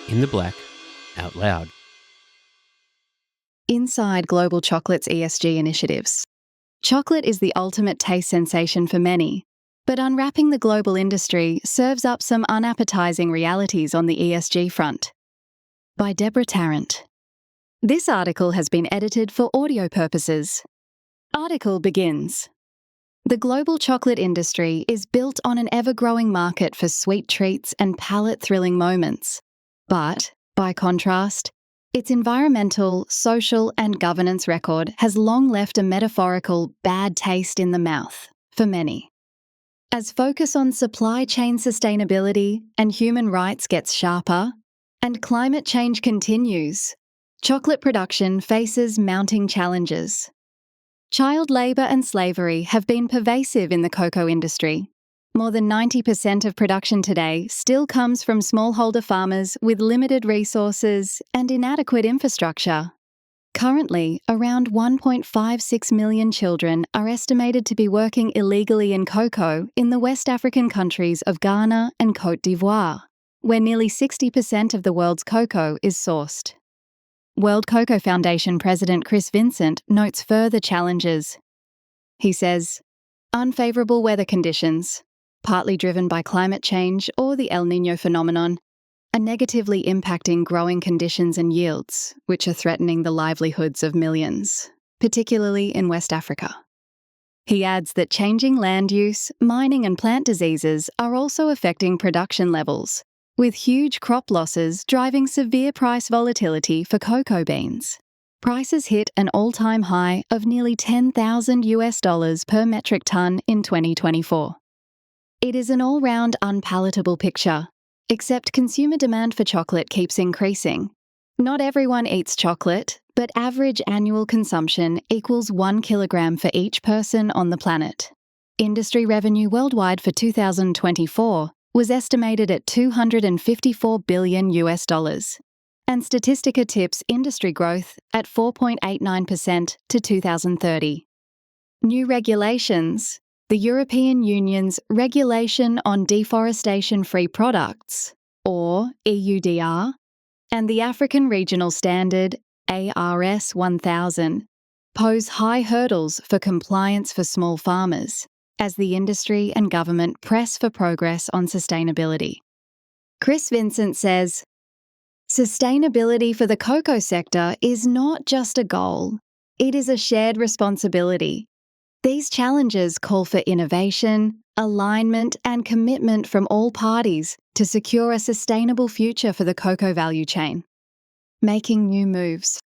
In the Black Out Loud. Inside Global Chocolate's ESG initiatives. Chocolate is the ultimate taste sensation for many, but unwrapping the global industry serves up some unappetizing realities on the ESG front. By Deborah Tarrant. This article has been edited for audio purposes. Article begins. The global chocolate industry is built on an ever-growing market for sweet treats and palate-thrilling moments. But, by contrast, its environmental, social, and governance record has long left a metaphorical bad taste in the mouth for many. As focus on supply chain sustainability and human rights gets sharper, and climate change continues, chocolate production faces mounting challenges. Child labour and slavery have been pervasive in the cocoa industry. More than 90% of production today still comes from smallholder farmers with limited resources and inadequate infrastructure. Currently, around 1.56 million children are estimated to be working illegally in cocoa in the West African countries of Ghana and Côte d'Ivoire, where nearly 60% of the world's cocoa is sourced. World Cocoa Foundation President Chris Vincent notes further challenges. He says, unfavourable weather conditions, partly driven by climate change or the El Niño phenomenon, are negatively impacting growing conditions and yields, which are threatening the livelihoods of millions, particularly in West Africa. He adds that changing land use, mining and plant diseases are also affecting production levels, with huge crop losses driving severe price volatility for cocoa beans. Prices hit an all-time high of nearly $10,000 per metric tonne in 2024. It is an all-round unpalatable picture, except consumer demand for chocolate keeps increasing. Not everyone eats chocolate, but average annual consumption equals 1 kilogram for each person on the planet. Industry revenue worldwide for 2024 was estimated at $254 billion, and Statistica tips industry growth at 4.89% to 2030. New regulations. The European Union's Regulation on Deforestation-Free Products, or EUDR, and the African Regional Standard, ARS 1000, pose high hurdles for compliance for small farmers, as the industry and government press for progress on sustainability. Chris Vincent says, sustainability for the cocoa sector is not just a goal, it is a shared responsibility. These challenges call for innovation, alignment, and commitment from all parties to secure a sustainable future for the cocoa value chain. Making new moves.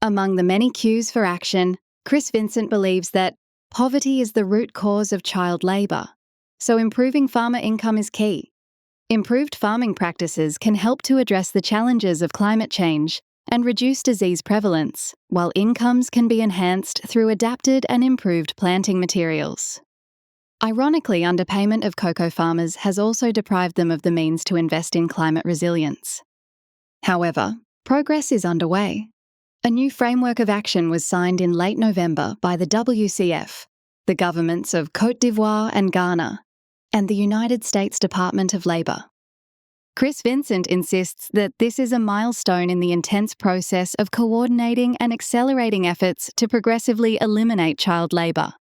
Among the many cues for action, Chris Vincent believes that poverty is the root cause of child labour, so improving farmer income is key. Improved farming practices can help to address the challenges of climate change and reduce disease prevalence, while incomes can be enhanced through adapted and improved planting materials. Ironically, underpayment of cocoa farmers has also deprived them of the means to invest in climate resilience. However, progress is underway. A new framework of action was signed in late November by the WCF, the governments of Côte d'Ivoire and Ghana, and the United States Department of Labour. Chris Vincent insists that this is a milestone in the intense process of coordinating and accelerating efforts to progressively eliminate child labour.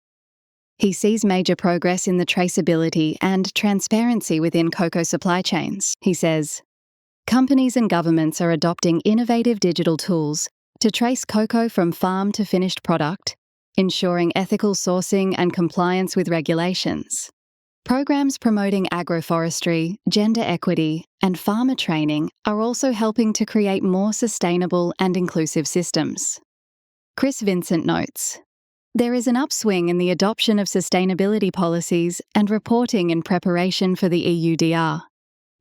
He sees major progress in the traceability and transparency within cocoa supply chains. He says, companies and governments are adopting innovative digital tools to trace cocoa from farm to finished product, ensuring ethical sourcing and compliance with regulations. Programs promoting agroforestry, gender equity, and farmer training are also helping to create more sustainable and inclusive systems. Chris Vincent notes, there is an upswing in the adoption of sustainability policies and reporting in preparation for the EUDR,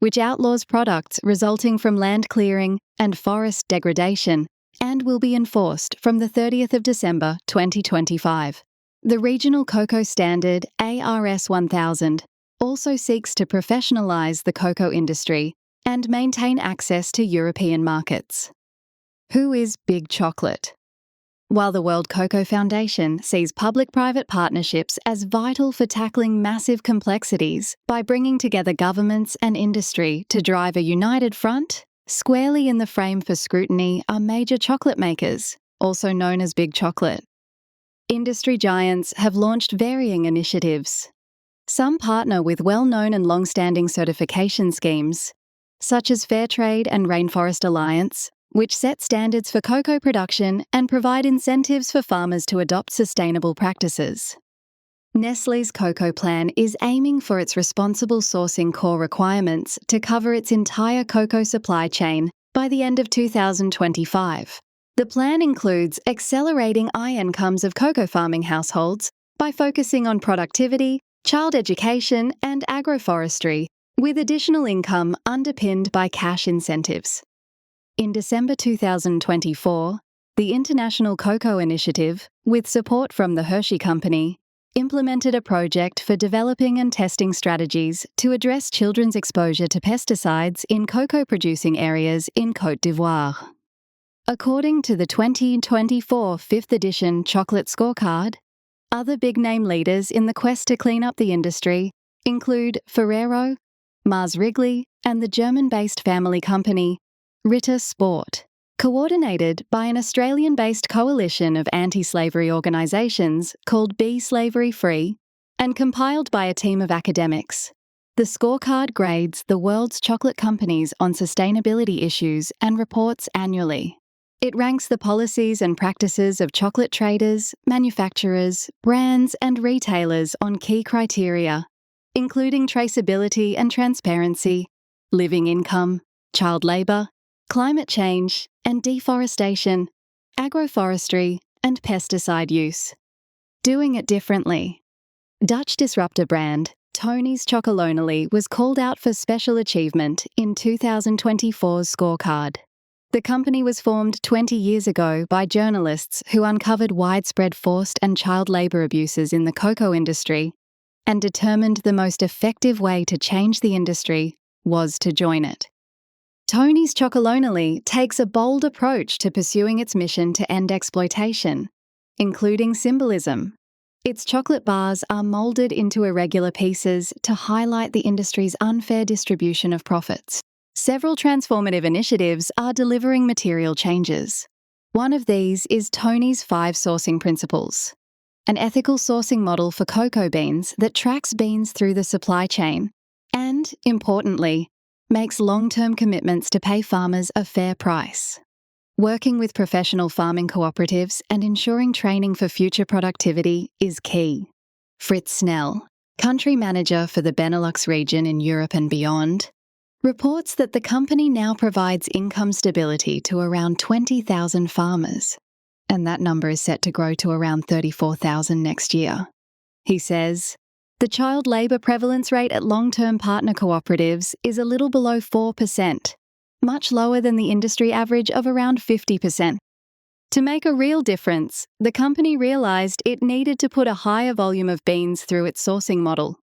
which outlaws products resulting from land clearing and forest degradation and will be enforced from the 30th of December 2025. The Regional Cocoa Standard, ARS 1000, also seeks to professionalise the cocoa industry and maintain access to European markets. Who is Big Chocolate? while the World Cocoa Foundation sees public-private partnerships as vital for tackling massive complexities by bringing together governments and industry to drive a united front. Squarely in the frame for scrutiny are major chocolate makers, also known as Big Chocolate. Industry giants have launched varying initiatives. Some partner with well-known and long-standing certification schemes, such as Fairtrade and Rainforest Alliance, which set standards for cocoa production and provide incentives for farmers to adopt sustainable practices. Nestlé's cocoa plan is aiming for its responsible sourcing core requirements to cover its entire cocoa supply chain by the end of 2025. The plan includes accelerating incomes of cocoa farming households by focusing on productivity, child education, and agroforestry, with additional income underpinned by cash incentives. In December 2024, the International Cocoa Initiative, with support from the Hershey Company, implemented a project for developing and testing strategies to address children's exposure to pesticides in cocoa-producing areas in Côte d'Ivoire. According to the 2024 5th edition Chocolate Scorecard, other big-name leaders in the quest to clean up the industry include Ferrero, Mars Wrigley, and the German-based family company Ritter Sport, coordinated by an Australian-based coalition of anti-slavery organisations called Be Slavery Free, and compiled by a team of academics. The scorecard grades the world's chocolate companies on sustainability issues and reports annually. It ranks the policies and practices of chocolate traders, manufacturers, brands, and retailers on key criteria, including traceability and transparency, living income, child labour, climate change and deforestation, agroforestry, and pesticide use. Doing it differently. Dutch disruptor brand Tony's Chocolonely was called out for special achievement in 2024's scorecard. The company was formed 20 years ago by journalists who uncovered widespread forced and child labour abuses in the cocoa industry and determined the most effective way to change the industry was to join it. Tony's Chocolonely takes a bold approach to pursuing its mission to end exploitation, including symbolism. Its chocolate bars are moulded into irregular pieces to highlight the industry's unfair distribution of profits. Several transformative initiatives are delivering material changes. One of these is Tony's 5 sourcing principles, an ethical sourcing model for cocoa beans that tracks beans through the supply chain and, importantly, makes long-term commitments to pay farmers a fair price. Working with professional farming cooperatives and ensuring training for future productivity is key. Fritz Snell, country manager for the Benelux region in Europe and beyond, reports that the company now provides income stability to around 20,000 farmers, and that number is set to grow to around 34,000 next year. He says, the child labour prevalence rate at long-term partner cooperatives is a little below 4%, much lower than the industry average of around 50%. To make a real difference, the company realised it needed to put a higher volume of beans through its sourcing model.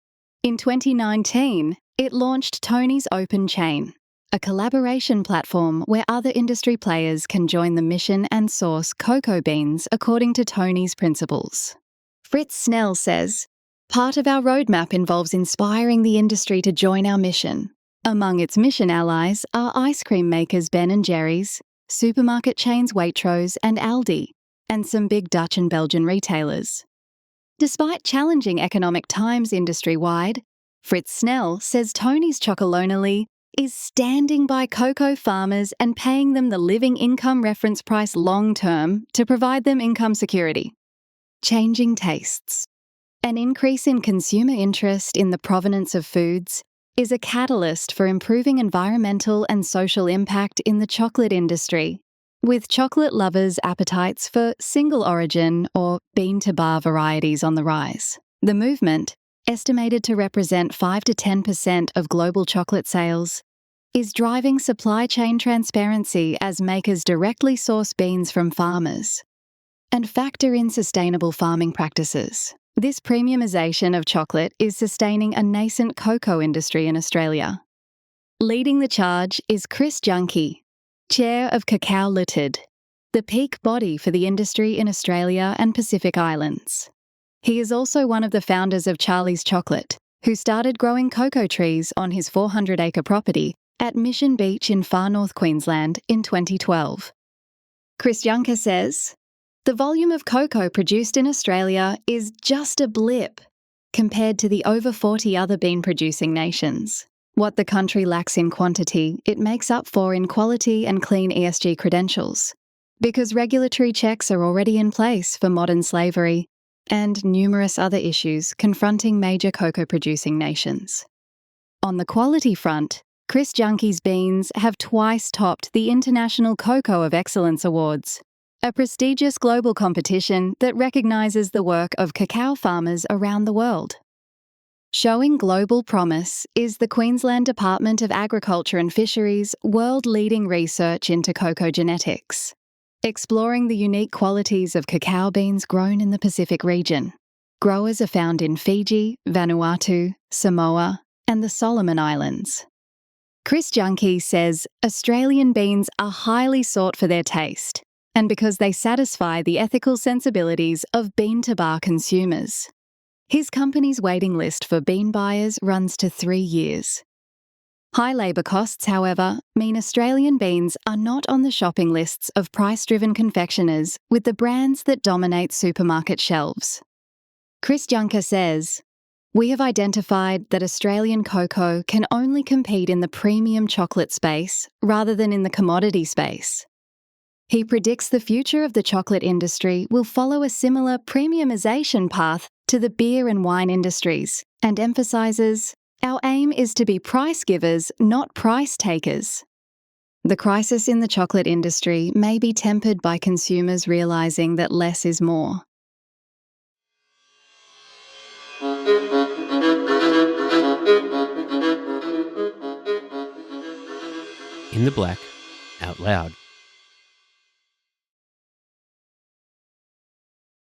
In 2019, it launched Tony's Open Chain, a collaboration platform where other industry players can join the mission and source cocoa beans according to Tony's principles. Fritz Snell says, part of our roadmap involves inspiring the industry to join our mission. Among its mission allies are ice cream makers Ben & Jerry's, supermarket chains Waitrose and Aldi, and some big Dutch and Belgian retailers. Despite challenging economic times industry-wide, Fritz Snell says Tony's Chocolonely is standing by cocoa farmers and paying them the living income reference price long-term to provide them income security. Changing tastes. An increase in consumer interest in the provenance of foods is a catalyst for improving environmental and social impact in the chocolate industry, with chocolate lovers' appetites for single-origin or bean-to-bar varieties on the rise. The movement, estimated to represent 5 to 10% of global chocolate sales, is driving supply chain transparency as makers directly source beans from farmers and factor in sustainable farming practices. This premiumisation of chocolate is sustaining a nascent cocoa industry in Australia. Leading the charge is Chris Junkie, chair of Cacao Limited, the peak body for the industry in Australia and Pacific Islands. He is also one of the founders of Charlie's Chocolate, who started growing cocoa trees on his 400-acre property at Mission Beach in far north Queensland in 2012. Chris Juncker says, "The volume of cocoa produced in Australia is just a blip compared to the over 40 other bean-producing nations. What the country lacks in quantity, it makes up for in quality and clean ESG credentials, because regulatory checks are already in place for modern slavery and numerous other issues confronting major cocoa-producing nations." On the quality front, Chris Junkie's beans have twice topped the International Cocoa of Excellence Awards, a prestigious global competition that recognises the work of cacao farmers around the world. Showing global promise is the Queensland Department of Agriculture and Fisheries' world-leading research into cocoa genetics, exploring the unique qualities of cacao beans grown in the Pacific region. Growers are found in Fiji, Vanuatu, Samoa, and the Solomon Islands. Chris Junkie says Australian beans are highly sought for their taste and because they satisfy the ethical sensibilities of bean-to-bar consumers. His company's waiting list for bean buyers runs to 3 years. High labour costs, however, mean Australian beans are not on the shopping lists of price-driven confectioners with the brands that dominate supermarket shelves. Chris Juncker says, "We have identified that Australian cocoa can only compete in the premium chocolate space rather than in the commodity space." He predicts the future of the chocolate industry will follow a similar premiumisation path to the beer and wine industries, and emphasises, "Our aim is to be price givers, not price takers." The crisis in the chocolate industry may be tempered by consumers realising that less is more. In the Black Out Loud.